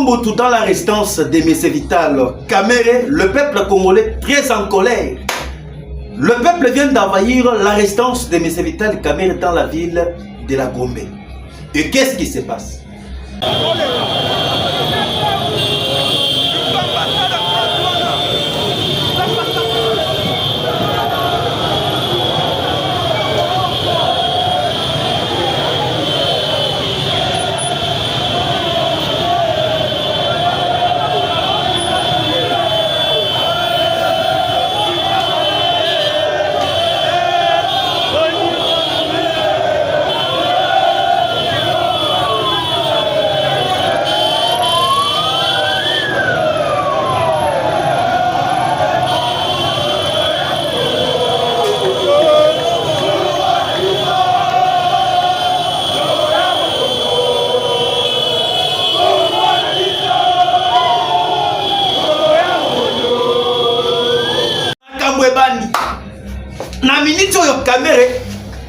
Moutou dans la résidence des Messieurs Vital Kamerhe, le peuple congolais très en colère. Le peuple vient d'envahir la résidence des Messieurs Vital Kamerhe dans la ville de la Gombe. Et qu'est-ce qui se passe? Na minute oyo Kamerhe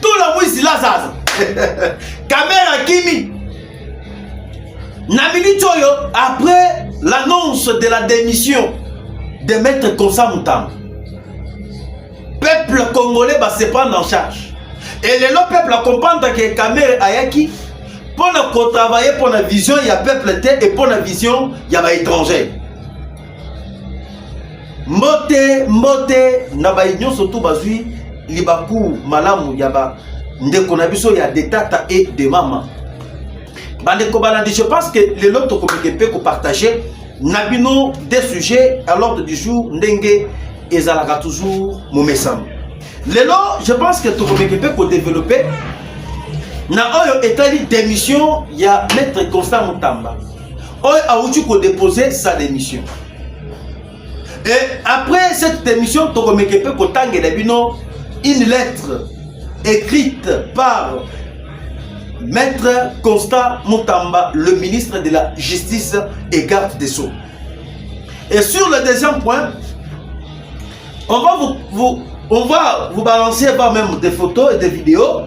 tout la mwisi la zaza Kamerhe Kimi na minute oyo après l'annonce de la démission de Maître Konsa Mutamba, peuple congolais va se prendre en charge et le peuple a comprendre que Kamerhe ayaki pour ne travailler pour la vision il y a peuple et pour la vision il y a étranger. Mbote na ba union surtout bazui libaku malamu yaba ndeko na biso ya de tata et de mama bandeko balandi. Je pense que les autres communiqués peut partager nabino des sujets à l'ordre du jour ndenge ezalaka toujours momesam lelo. Je pense que tout communiqué peut développer na oyo etali démission ya Maître Konsa Mutamba oyo auti ko déposer sa démission. Et après cette démission, une lettre écrite par Maître Konsa Mutamba, le ministre de la Justice et garde des Sceaux. Et sur le deuxième point, on va vous balancer par même des photos et des vidéos.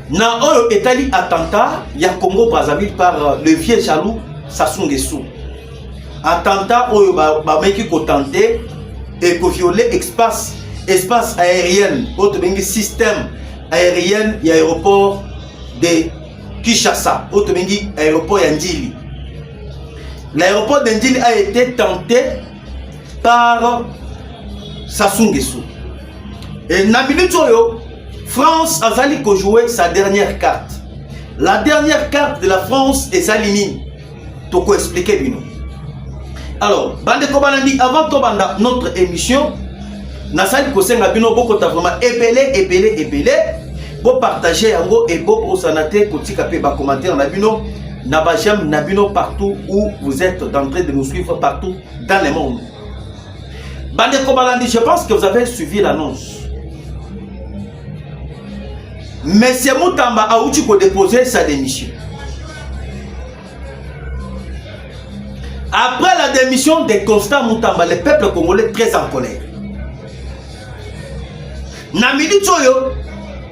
Na oyo etali attentat ya Congo Brazzaville par le vieux jaloux Sassou Nguesso. Attentat oyo ba meki ko tenter et ko violer espace aérien, autre bengi système aérien et aéroport de Kinshasa, autre bengi aéroport ya Ndili. L'aéroport de Ndili a été tenté par Sassou Nguesso. Et na minute oyo France a zali ko jouer sa dernière carte. La dernière carte de la France est Salimine. Toko expliquer bino. Alors, bandeko banandi, avant de banda notre émission, nasali kosenga bino boko ta vraiment épelé, bo partager yango et bo sanate kotika pe ba commentaire na bino, na ba j'aime na bino partout où vous êtes en train de nous suivre partout dans le monde. Bandeko banandi, je pense que vous avez suivi l'annonce. Monsieur Mutamba a outi ko déposer sa démission. Après la démission de Konsa Mutamba, le peuple congolais très en colère. Na minute oyo,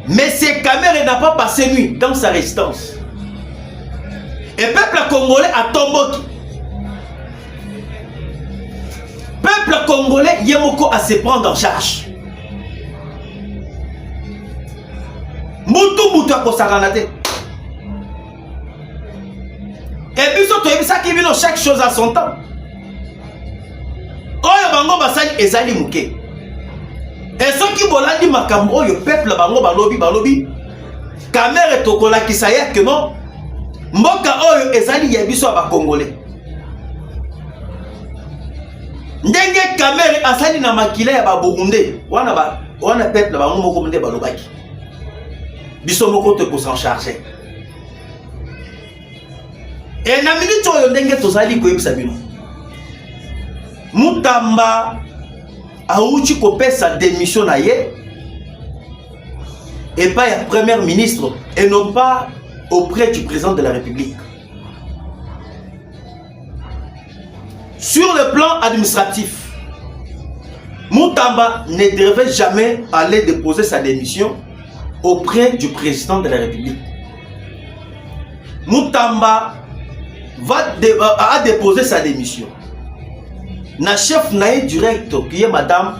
M. Kamerhe n'a pas passé nuit dans sa résidence. Et le peuple congolais a tombé. Peuple congolais yemoko à se prendre en charge. Moutou a kosaganate. Et puis ça qui vient chaque chose à son temps. Oyo bango basali ezali muke. Et ceux qui bolandi makambo oyo peuple bango balobi Kamerhe tokola kisaya que non mboka oyo ezali ya biso ba congolais. Ndenge Kamerhe asali na makila ya ba Burundais wana peuple bango moko munde balobaki. Biso moko te ko s'en charger. Et na minute oyo ndenge tozali koyebisa bino Mutamba auti kopesa démission na ye et pas ya premier ministre et non pas auprès du président de la République. Sur le plan administratif, Mutamba ne devait jamais aller déposer sa démission auprès du président de la République. Mutamba a déposé sa démission. Na chef naïe direct qui est madame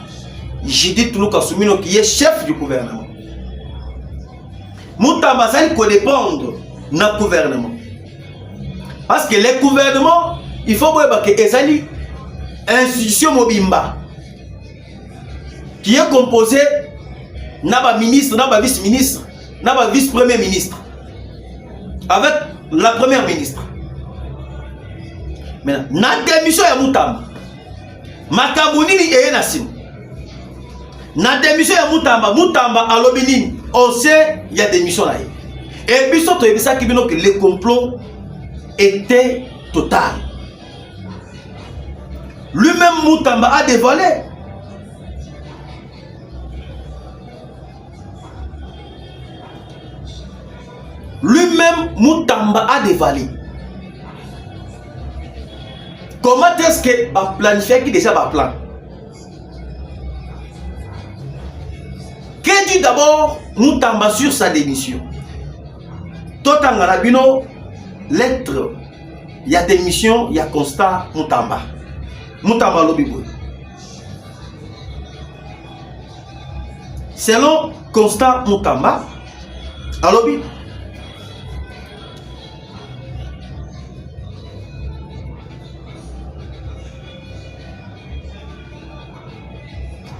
Judith Tuluka Soumino qui est chef du gouvernement. Moutamba ça il dépendre na gouvernement. Parce que le gouvernement, il faut voir que ezali institution mobimba qui est composé na ministre, na vice-ministre, na vice-premier ministre avec la première ministre. Maintenant, na démission ya Moutamba. Makabunini eye na simu. Na démission ya Moutamba alobini, on sait il y a démission là. Et puis surtout il y que le complot était total. Lui-même Moutamba a dévoilé. Lui-même Moutamba a dévoilé. Comment est-ce que va planifier qui déjà va plan? Qu'est-ce dit d'abord Moutamba sur sa démission? Totangarabino lettre, il y a démission, il y a constat Moutamba. Moutamba lobiboy. Selon constat Moutamba, à lobby.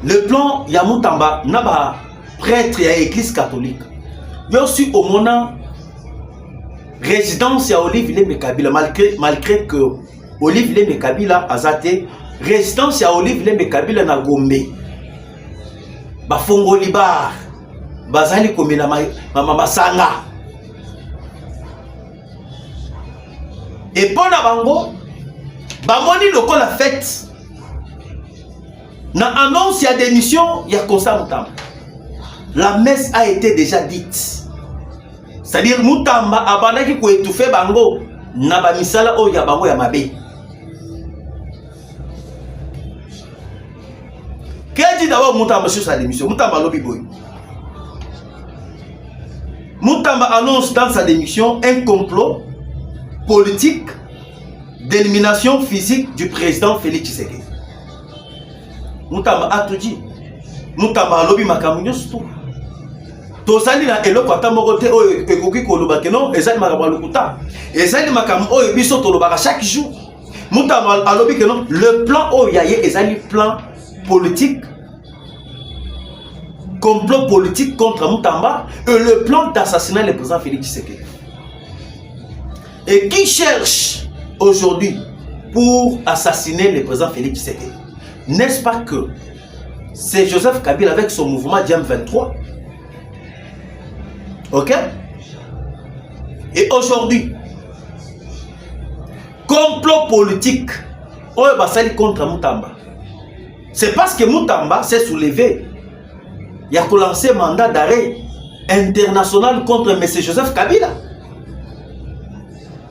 Le plan Yamoutamba n'a pas prêtre et église catholique. Il y a aussi au moment résidence à Olive Lembe Kabila malgré que Olive Lembe Kabila a zate résidence à Olive Lembe Kabila na Gombe. Ba fongo libar bazali komela mama sanga. Et pour la bango bamoni loko la fête. Na annonce ya démission, il y a constat Moutamba. La messe a été déjà dite. C'est-à-dire Moutamba abandaki ko étouffer bango na ba misala o ya bango ya mabe. Qu'est-ce dit d'abord Moutamba sur sa démission? Moutamba lobi boy. Moutamba annonce dans sa démission un complot politique d'élimination physique du président Félix Tshisekedi. Moutamba a tout dit. Moutamba lobi makamunyo tout. Tozali na eloko atamoko te oyo ekoki koloba ke non ezali makambo lokuta. Ezali makambo oyo biso tolobaka chaque jour. Moutamba alobi ke non le plan oyo yaye ezali plan politique. Complot politique contre Moutamba et le plan d'assassinat le président Félix Tshisekedi. Et qui cherche aujourd'hui pour assassiner le président Félix Tshisekedi? N'est-ce pas que c'est Joseph Kabila avec son mouvement Diam 23? Ok? Et aujourd'hui, complot politique contre Moutamba. C'est parce que Moutamba s'est soulevé. Il a lancé un mandat d'arrêt international contre M. Joseph Kabila.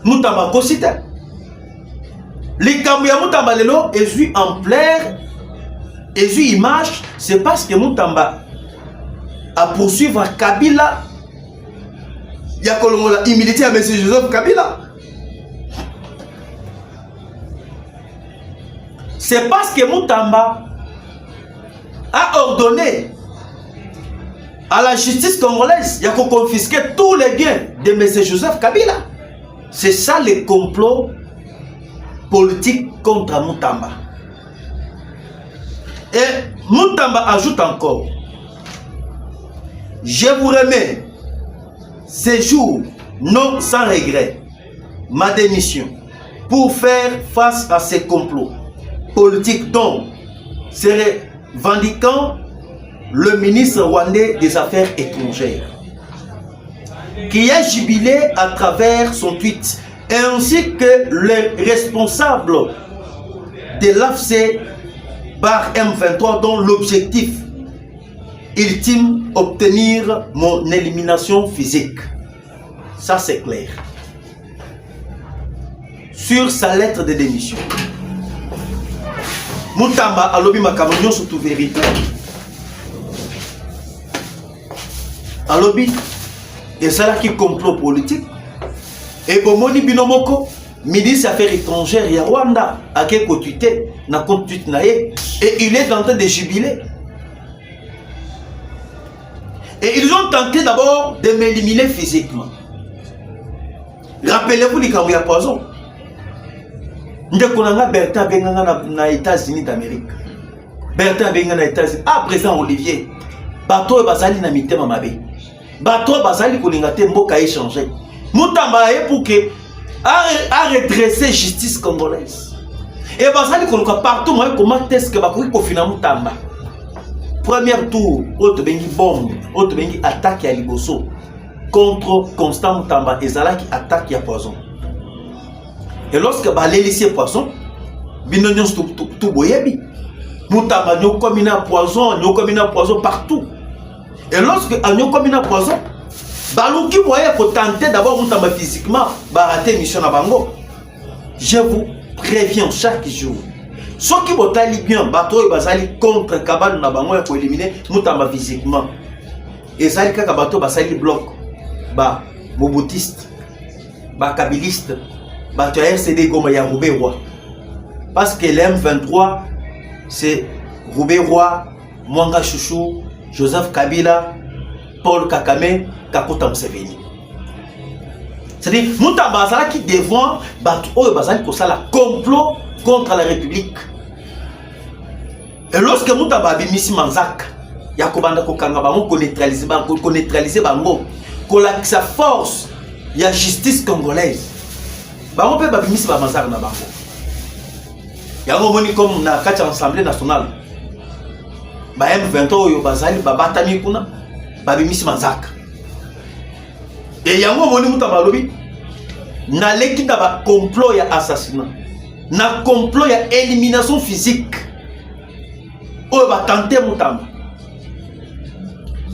Moutamba Kosita. Les Kambouya Moutamba Lelo est vu en plaire. Et vu image, c'est parce que Moutamba a poursuivi Kabila. Il y a l'humilité à M. Joseph Kabila. C'est parce que Moutamba a ordonné à la justice congolaise de confisquer tous les biens de M. Joseph Kabila. C'est ça le complot politique contre Moutamba. Et Moutamba ajoute encore: je vous remets ces jours non sans regret ma démission pour faire face à ces complots politiques dont se revendiquant le ministre rwandais des Affaires étrangères qui a jubilé à travers son tweet, ainsi que les responsables de l'AFC par M23 dont l'objectif ultime obtenir mon élimination physique. Ça c'est clair. Sur sa lettre de démission, Moutamba alobi makambo surtout vérité. Alobi et ça là qui complot politique et bomoni binomoko ministre des Affaires étrangères ya Rwanda a ke kotute na compte tweet na ye et il est en train de jubiler. Et ils ont tenté d'abord de m'éliminer physiquement. Rappelez-vous les Kamouya Poison. Ndekonanga Bertin Benganga na États-Unis d'Amérique. Bertin Benganga na États-Unis. Ah, président Olivier. Bato bazali na mitema mabe. Bato bazali kolingate mboka échanger. Mutamba e pour que a redresser justice congolaise. Et bazali koluka partout moi comment est-ce que bakoki kofina Mutamba. Premier tour, autre bengi bombe, autre bengi attaque à Liboso contre Constant Mutamba et Zala qui attaque à Poison. Et lorsque l'hélice Poison, binonions tout boyebi. Mutamba nous comme une poison partout. Et lorsque nous comme une poison, balouki voyait pour tenter d'abord Mutamba physiquement, barater mission à Bango. Je vous préviens chaque jour. Ceux qui vont bien, bateau et basali contre Kabal na bango pour éliminer Mutamba physiquement. Et ça kaka bateau basali bloc, ba moboutiste, ba kabiliste, ba tu RCD Goma ya Roubé Roi. Parce que l'M23 c'est Roubé Roi, Mwanga Chouchou, Joseph Kabila, Paul Kakame, Kakota Museveni. C'est-à-dire Mutamba basala qui devant bateau et basali pour ça la complot contre la République. Et lorsque Mutamba abimisi Manzak, Yakobanda Kokanga bango ko neutraliser bango, ko la sa force, ya justice congolaise. Bango pe babimisi ba Manzak na bango. Yango moni comme na kati assemblée nationale. Ba M23 oyo bazali babatami kuna babimisi Manzak. Et yango moni Mutamba lobi na lekita ba complot ya assassinat. Na complot ya élimination physique. Oyo ba tenter Mutamba.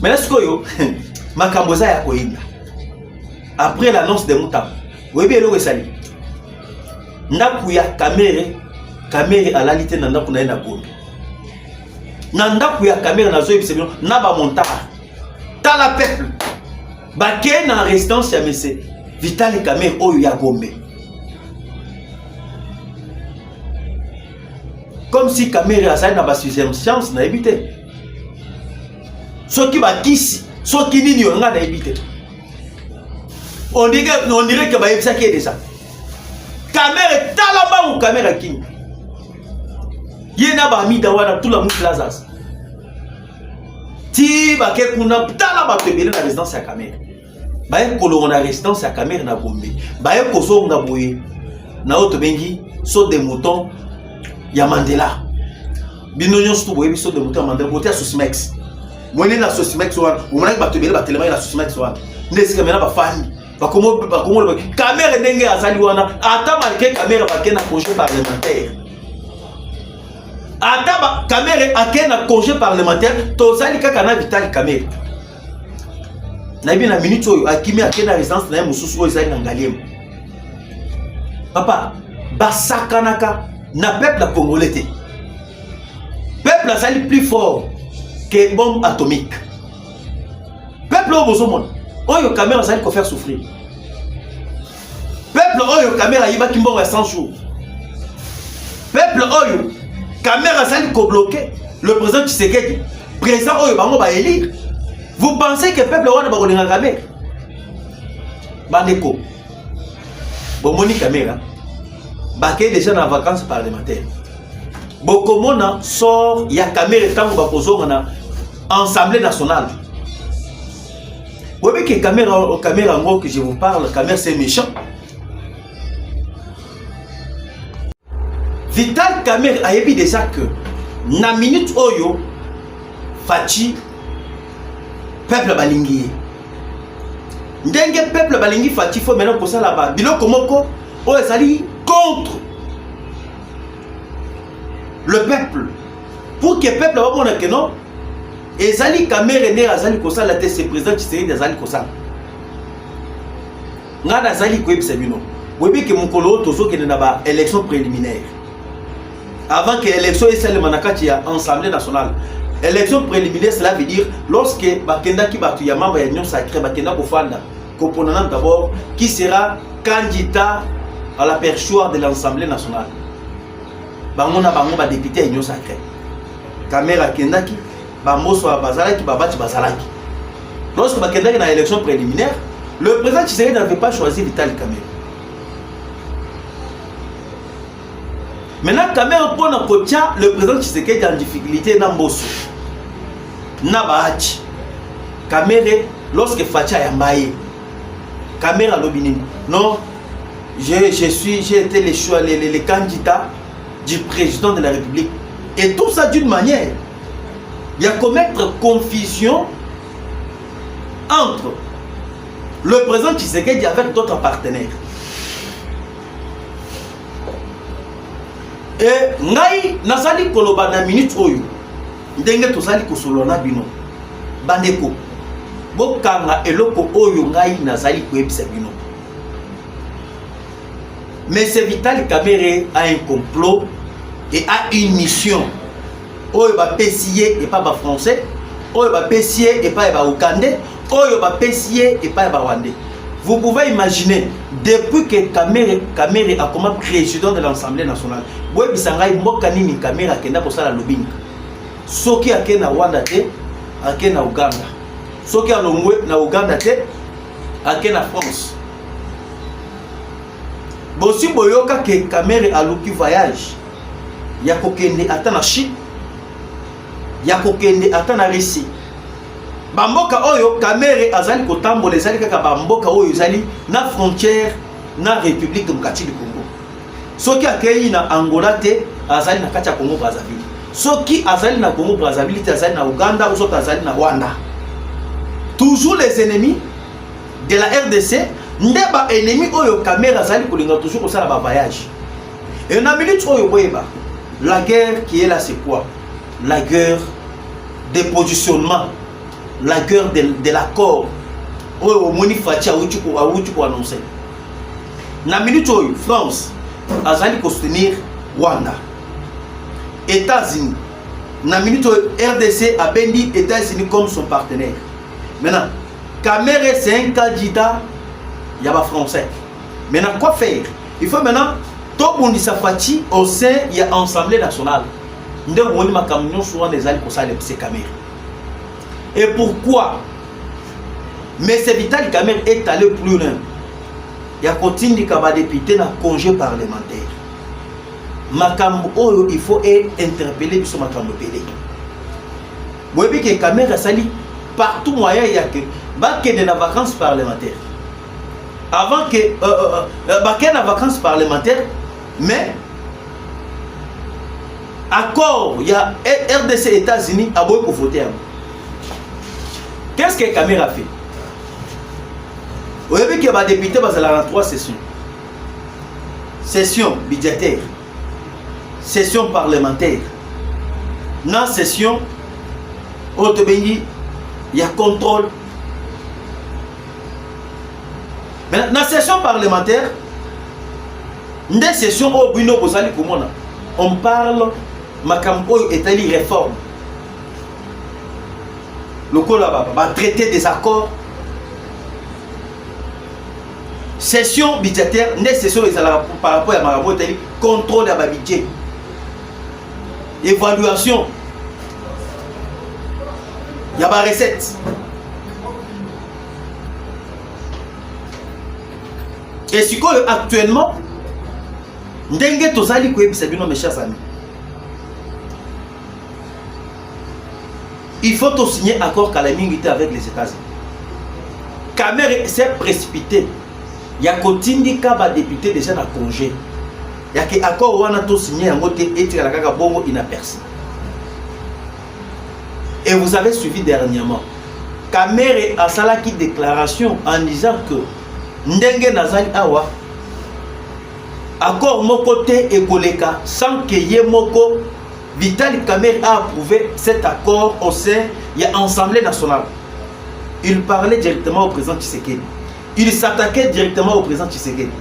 Mais est-ce que yo makamboza ya koinda. Après l'annonce de Mutamba, webi elo esali. Ndaku ya kamere alalite na ndaku na Gombe. Na ndaku ya kamere na zo ebisebino na ba montara. Tala peuple. Ba ke na résistance ya messe Vital Kamere oyo ya Gombe. Comme si Kamere a na ba sixième chance na éviter. Ce qui va kisi, ce qui n'y a na éviter. On dirait que ba yebisa qui est déjà. Kamere talaba ou Kamere king. Yena ba mi dawana tout la mou plazas. Ti ba ke kuna talaba tebele na résidence ya Kamere. Ba e kolongo na résidence ya Kamere na Gombe. Ba e kozonga boye na auto bengi saut des moutons. Ya Mandela. Binonyon stu boyebi so de moto Mandela bote ya Sosimex. Mwene na Sosimex wana, umana ba tebele ba telema na Sosimex wana. Ndesi kamera ba fani. Ba komo Kamere ndenge azali wana, ata marqué Kamere ba kena congé parlementaire. Ata ba Kamere akena congé parlementaire, to zali kaka na Vital Kamere. Na bi na minute oyo akimi akena résidence na mususu oyo zali na Ngaliema. Papa, basakanaka na peuple congolais. Peuple azali plus fort que bombe atomique. Peuple au bozomon, oyo Kamere azali ko faire souffrir. Peuple oyo Kamere yiba kimbongo ya 100 jours. Peuple oyo Kamere azali ko bloquer le président Tshisekedi. Président oyo bango ba élire. Vous pensez que peuple wana ba kolinga Kamere? Bandeko. Bomoni Kamere. Baké déjà dans vacances parlementaires. Bokomona sort ya Kamere tango bakozonga na Assemblée nationale. Vous voyez que Kamere en gros que je vous parle, Kamere c'est méchant. Vital Kamere a dit déjà que na minute oyo Fachi peuple balingi. Ndenge peuple balingi Fachi faut maintenant que ça là-bas. Biloko moko o ezali contre le peuple. Pour que le peuple va voir que non. Et Zali Kamere ne azali kosa la tête c'est président Tshisekedi azali kosa. Ngana zali ko yebisa bino. Webi ke mukolo tozo ke na ba élection préliminaire. Avant que l'élection soit celle manakati ya Assemblée nationale. Élection préliminaire cela veut dire lorsque bakenda ki batu ya membre ya union sacrée bakenda ko fanda. Component d'abord qui sera candidat à la perchoir de l'Assemblée nationale. Bango na bango ba député à Union Sacrée. Caméra kendaki, bamoso bazalaki, babati bazalaki. Lorsque bakendaki na élection préliminaire, le président Tshisekedi n'avait pas choisi Vital Kamerhe. Maintenant, Kamerhe pour le président Tshisekedi en difficulté dans Mbosso. Nabahachi. Kamerhe, lorsque Facha Yambaye, Kamerhe a l'obinin. Non, j'ai été les candidats du président de la République. Et tout ça d'une manière. Il y a commettre confusion entre le président Tshisekedi avec d'autres partenaires. Et ngai nazali koloba na minute oyo ndenge tozali kosolona bino bandeko bokanga eloko oyo ngai nazali koyebisa bino. Mais c'est Vital Kamerhe a un complot et a une mission. Oyo ba pesier et pas ba français, oyo ba pesier et pas ba ougandais, oyo ba pesier et pas ba rwandais. Vous pouvez imaginer, depuis que Kamerhe a comme président de l'Assemblée nationale, vous savez que Kamerhe a kenda pour ça la lobbying. Soki a kena Rwanda te, a kena Uganda. Soki a longwe na Uganda te, a kena France. Bosi boyoka que Kamerhe a luki voyage. Ya kokende ata na Chine, ya kokende ata na Russie. Bamboka oyo Kamerhe azali kotambola ezali kaka bamboka oyo ezali na frontière na République démocratique du Congo. Soki akei na Angola te azali na kati ya Congo Brazzaville. Soki azali na Congo Brazzaville te azali na Uganda ou soki azali na Rwanda. Toujours les ennemis de la RDC, ndeba ennemi oyo Kamerhe azali kolinga toujours kosala ba voyage. Et na minute oyo boyeba, la guerre qui est là c'est quoi? La guerre des positionnements. La guerre de l'accord. Oyo moni fachi awuti ko annoncer. Na minute oyo France azali ko soutenir Rwanda. États-Unis. Na minute oyo RDC a bendi États-Unis comme son partenaire. Maintenant, Kamerhe c'est un candidat il y a pas français. Maintenant quoi faire? Il faut maintenant tout bondi sa fachi au sein il y a Assemblée nationale. Nde woni makamnyo souvent des ali ko sale c'est Kamerhe. Et pourquoi? Mais c'est Vital Kamerhe est allé plus loin. Il y a continué à député dans congé parlementaire. Makambo oyo il faut interpeller sur Makambo Pelé. Vous voyez que Kamerhe a sali partout moyen il y a que bakene na vacances parlementaires. Avant que bakene na vacances parlementaires, mais accord il y a RDC États-Unis à boy pour voter. Qu'est-ce que Kamerhe a fait? Vous avez vu qu'il y a des députés dans 3 sessions. Session budgétaire, session parlementaire. Dans la session, il y a contrôle. Dans la session parlementaire, dans la session on parle de réforme. Le coup là-bas va traiter des accords. Session budgétaire, les sessions par rapport à Marabout, contrôle de la budget. Évaluation. Il y a des recettes. Et ce que actuellement, Ndenge Tozali Kouebi Sabino, mes chers amis. Il faut signer accord calamité avec les États-Unis. Kamerhe s'est précipité. Il y a Kotindi Kaba député déjà dans le congé. Il y a que accord où on a signé un mot et la Kaka Bongo inaperçu. Et vous avez suivi dernièrement. Kamerhe a salaki déclaration en disant que Ndenge Nazali Awa accord mon côté et Koleka sans que Yemoko Vital Kamerhe a approuvé cet accord au sein de l'Assemblée nationale. Il parlait directement au président Tshisekedi. Il s'attaquait directement au président Tshisekedi.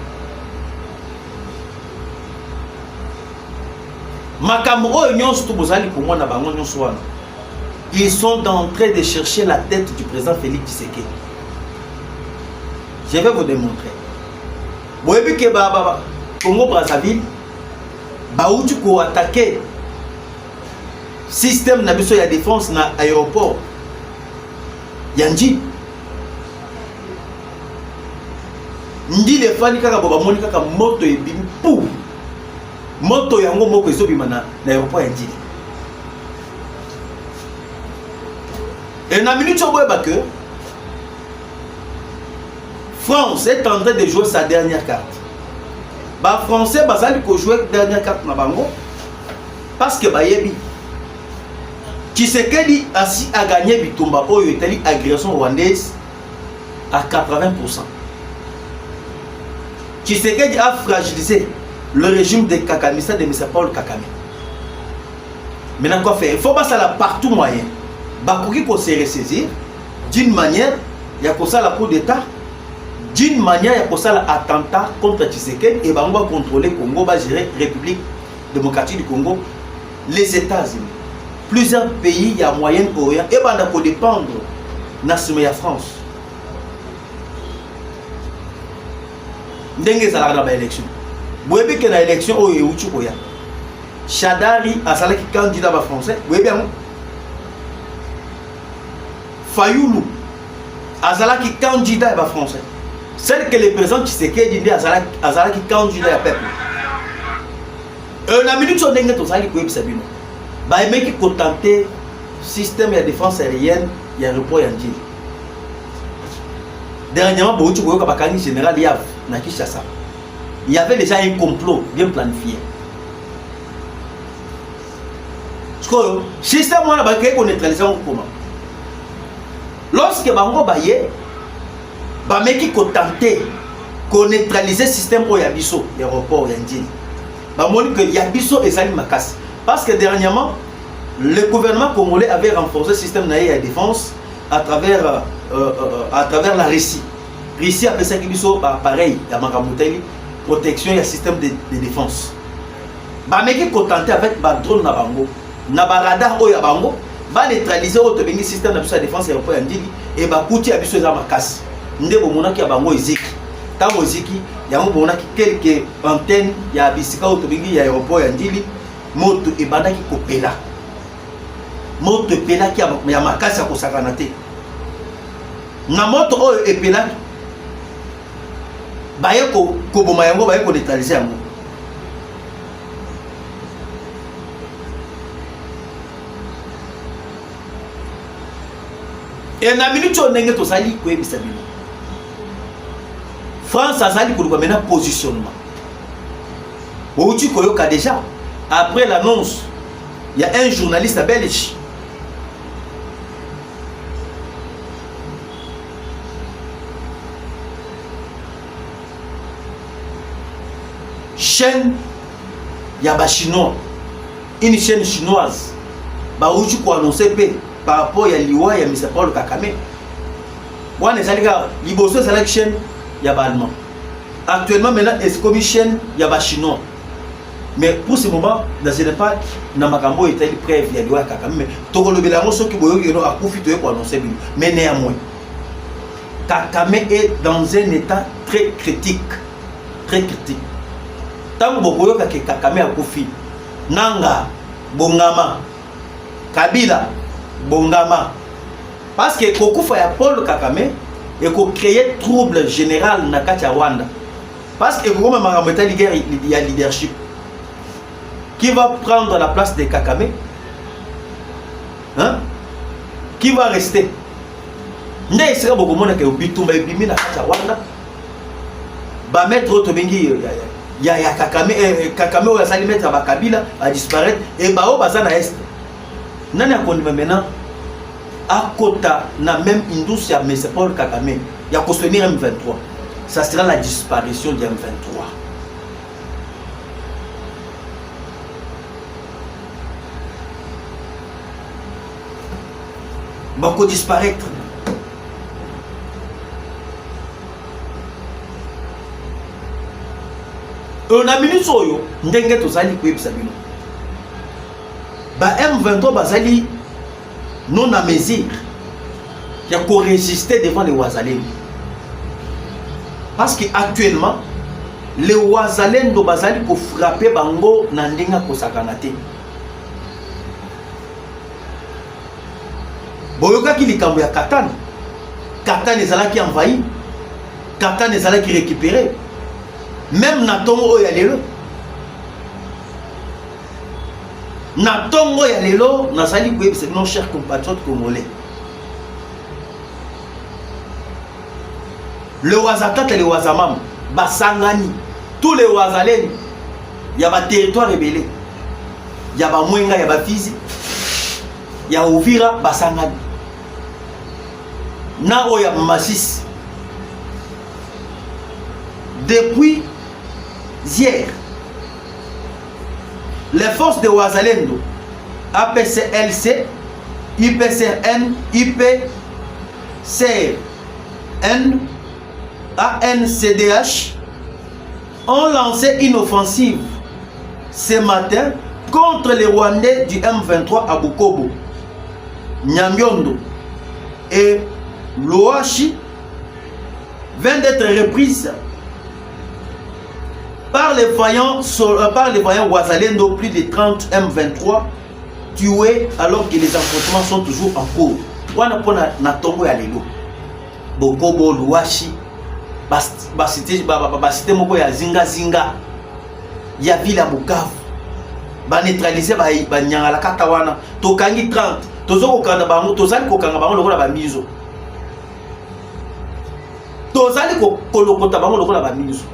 Ils sont en train de chercher la tête du président Félix Tshisekedi. Je vais vous démontrer. Congo Brazzaville bauti ko attaquer système na biso ya défense na aéroport Yanji ndi le fani kaka boba moni kaka moto ebimi pou moto yango moko ezobima na aéroport Yanji. Et na minute oboyeba que France est en train de jouer sa dernière carte. Bah français bazali ko jouer dernière carte na bango parce que bayebi Tshisekedi a gagné Bitumba oyo etali agression rwandaise à 80%. Tshisekedi a fragilisé le régime de Kakamista de M. Paul Kagame. Maintenant quoi faire? Il faut passer là partout moyen. Bakoki ko se ressaisir d'une manière, il y a ça la coup d'état, d'une manière, il y a ça l'attentat contre Tshisekedi et on va contrôler le Congo, va gérer la République démocratique du Congo, les États-Unis. Plusieurs pays, il y a Moyen-Orient et on va dépendre de la France. Ndenge ça la dans l'élection. Vous voyez que dans l'élection, il y a Chadari a salé qui candidat français. Vous voyez bien? Fayoulou Azala qui candidat à français. Celle que le président Tshisekedi dit Azala qui candidat à peuple. La minute sur dengue to sali ko ebisabino. Ba meki ko tenter système de défense aérienne ya report Yanji. Dernièrement Bouti ko bakani général Yav na Kinshasa. Il y avait déjà un complot bien planifié. Parce que système on a bakay ko neutraliser comment. Lorsque bango baye ba meki ko tenter ko neutraliser système o yabiso l'aéroport Yanji. Ba moni que yabiso ezali makasi parce que dernièrement le gouvernement congolais avait renforcé le système de défense à travers la Russie. Russie a fait ça kibiso pareil ya makamuteli protection ya système de défense. Ba meki ko tenter avec ba drone na bango na ba radar o ya bango va neutraliser autre bengi système de défense aéroport Yandili et ba kuti abiso za makasi nde bomona ki bango eziki tango eziki yango bomona ki quelques antennes ya bisika autre bengi ya aéroport Yandili moto e bandaki kopela moto pela ki ya makasi ya kosakana te na moto oyo epela baye ko boma yango baye ko neutraliser yango. Et na minute on ndenge to sali ko ebisa bino. France a sali ko maintenant positionnement. Bouti koyoka déjà après l'annonce, il y a un journaliste belge chaîne yaba chinois, une chaîne chinoise bauti ko annoncer par rapport à l'Iwa et à M. Paul Kagame. Moi, les Aligas, l'Iboso, c'est la chaîne yaba allemand. Actuellement, maintenant, est-ce comme une chaîne yaba chinois. Mais pour ce moment, dans ce n'est pas Namakambo est prêt à l'Iwa Kagame. Mais tout le monde qui a profité pour annoncer. Mais néanmoins, Kagame est dans un état très critique. Très critique. Tant que Kagame a profité, Nanga, Bongama, Kabila, Bongama. Parce que Kokufa ya Paul Kagame et qu'on crée trouble général na kati Rwanda. Parce que comme Marameta il y a leadership. Qui va prendre la place de Kagame? Hein? Qui va rester? Ndé sera beaucoup monde que Bitumba ebimi na kati Rwanda. Ba mettre autre bengi ya Kagame ou ya sali mettre ba Kabila a disparaître et ba o bazana est. Nani a connu maintenant à côté na même industrie mais c'est Paul Kagame il y a soutenir M23 ça sera la disparition de M23 bako disparaître on a minute soyo ndenge to sali ko ebisa bino ba M23 bazali non à mesure qui a résister devant les Ouazalem. Parce qu'actuellement, les Wazalendo bazali pour frapper bango na ndinga kosakana te. Boyoka ki likambo ya Katane. Katane ezalaki envahi. Katane ezalaki récupéré. Même na tongo oyo ya lelo. Na tongo ya lelo nazali koyebisa bino chers compatriotes congolais. Le Wazatata et le Wazamam basangani. Tous les Wazalènes, il y a des territoires rebellés. Il y a des Mwenga, il y a des Fizi. Il y a Ouvira, basangani. Na oya Massis. Depuis hier, les forces de Wazalendo, APCLC, IPCN, IPCN, ANCDH ont lancé une offensive ce matin contre les Rwandais du M23 à Bukobo, Nyangyondo et Loashi viennent d'être reprises par les voyants Wazalendo. Plus de 30 M23 tués alors que les affrontements sont toujours en cours. Wana pona na tongo ya lelo Bukobo, Loashi, basité moko ya zinga ya ville Bukavu ba neutraliser ba nyangala kata wana tokangi 30 tozoko kanda bango tozali kokanga bango lokola ba mizo tozali kolokota bango lokola ba mizo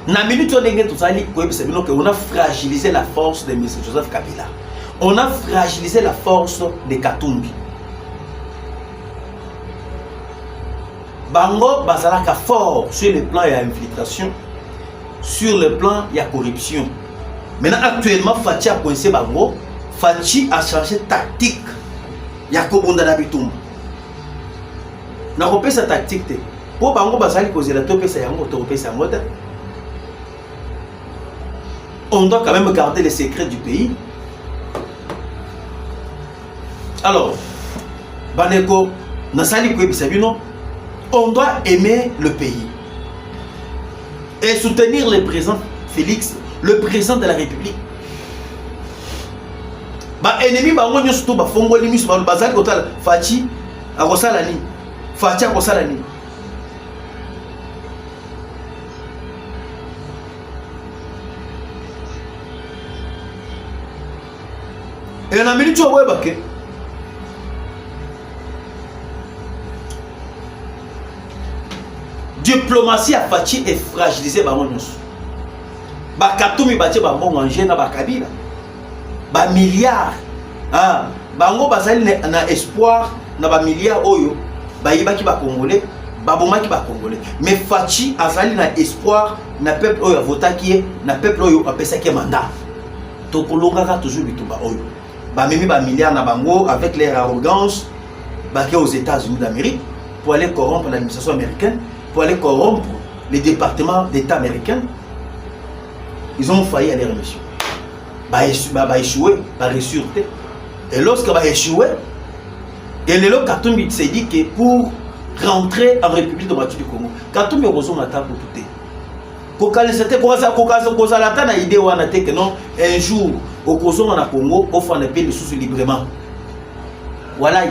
na minute ndenge tozali koyebisa bino que on a fragilisé la force de M. Joseph Kabila, on a fragilisé la force de Katumbi. Bango bazalaka fort sur le plan de l'infiltration, sur le plan de la corruption. Maintenant actuellement Fachi a coincé bango, Fachi a changé tactique. Ya kobonda na bitumba. Na kopesa tactique te. Po bango bazali kozela to pesa yango to pesa yango te. On doit quand même garder les secrets du pays. Alors, Baneko, Nasali Kwebisabino, on doit aimer le pays et soutenir le président Félix, le président de la République. Ba ennemi ba ngonyo surtout ba fongoli miso ba bazali kotala Fachi akosala ni. Fachi akosala ni. Et na minute oboye bake diplomatie à Fachi est fragilisée ba ngonyo. Ba Katumbi batie ba mbongo nje na ba Kabila. Ba milliards ah bango bazali na espoir na ba milliards oyo ba yibaki ba congolais ba bomaki ba congolais mais Fachi azali na espoir na peuple oyo votaki na peuple oyo apesaki mandat to kolongaka toujours bitumba oyo ba mimi ba milliards na bango avec leur arrogance ba aux États-Unis d'Amérique pour aller corrompre l'administration américaine, pour aller corrompre les départements d'État américains. Ils ont failli à leur mission. Bah échoué, bah ressurté. Et lorsque bah échoué, et le Katumbi s'est dit que pour rentrer en République démocratique du Congo, Katumbi a besoin d'attendre pour tout. Kokale c'était quoi ça la tana idée wana te que non un jour au Congo na Congo on fait un pays de sous librement. Voilà.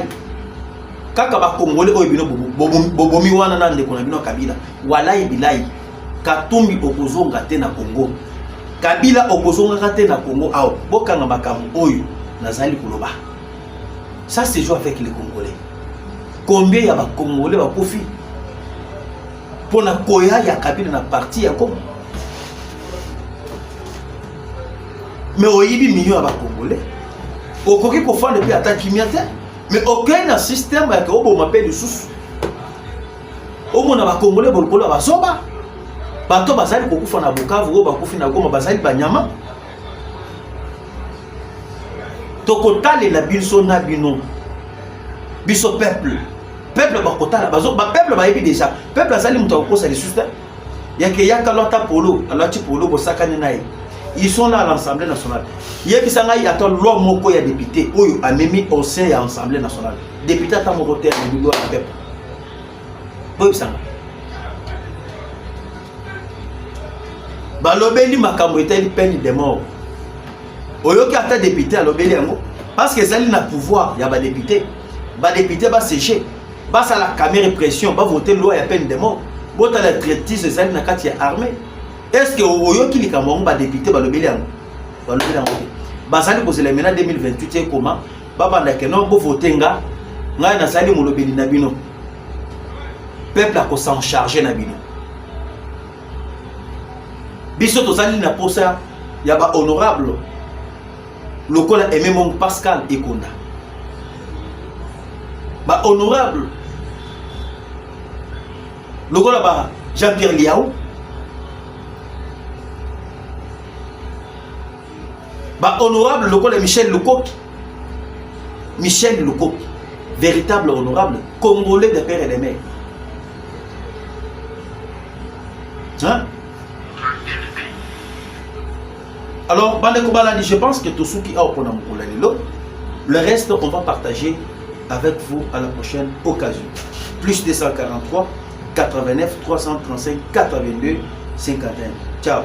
Kaka ba Congolais o bino bobomi wana na ndeko na bino Kabila. Voilà bilai. Katumbi okozonga te na Congo. Kabila okozonga te na Congo awo bokanga makambo oyo nazali koloba. Ça se joue avec les Congolais. Combien ya ba Congolais ba kofi pour na koya ya Kabila na parti ya Congo. Mais oyibi millions ya ba Congolais. Okoki ko fond depuis attaque kimia. Mais aucun système qui a m'appelle de sous. Au moins, les Congolais ont dit que soba. Bato bazali kokufa na Bukavu, bakufi na Goma, bazali banyama. Tokotale la biso na bino. Biso peuple. Peuple bakotala bazo ba peuple ba yebi déjà. Peuple azali muto kosa les sous. Yake yaka lota polo, alati polo bosakane nae. Ils sont là à l'Assemblée nationale. Il y a des gens l'homme qui est député, qui a mis au sein de l'Assemblée nationale. Député à mon côté, il doit être. balobeli makambo etali peine de mort. Oyoki ata député alobeli yango parce que ezali na pouvoir ya ba député. Ba député ba sécher, ba sa la caméra pression, ba voter loi ya peine de mort. Bota la traitise ezali na kati ya armée. Est-ce que oyoki likambo ba député balobeli yango? Balobeli yango. Bazali ko zela mena 2028 comment? Ba banda ke non bo voter nga ngai na sali molobeli na bino. Peuple a ko s'en charger na bino. Biso tozali na posa ya ba honorable lokola Aimé Mon Pascal Ekonda ba honorable lokola ba Jean-Pierre Liao ba honorable lokola Michel Lukoki, véritable honorable congolais de père et de mère. Hein? Alors, je pense que tout ce qui a au le reste, on va partager avec vous à la prochaine occasion. Plus 243 89 335 82 51. Ciao.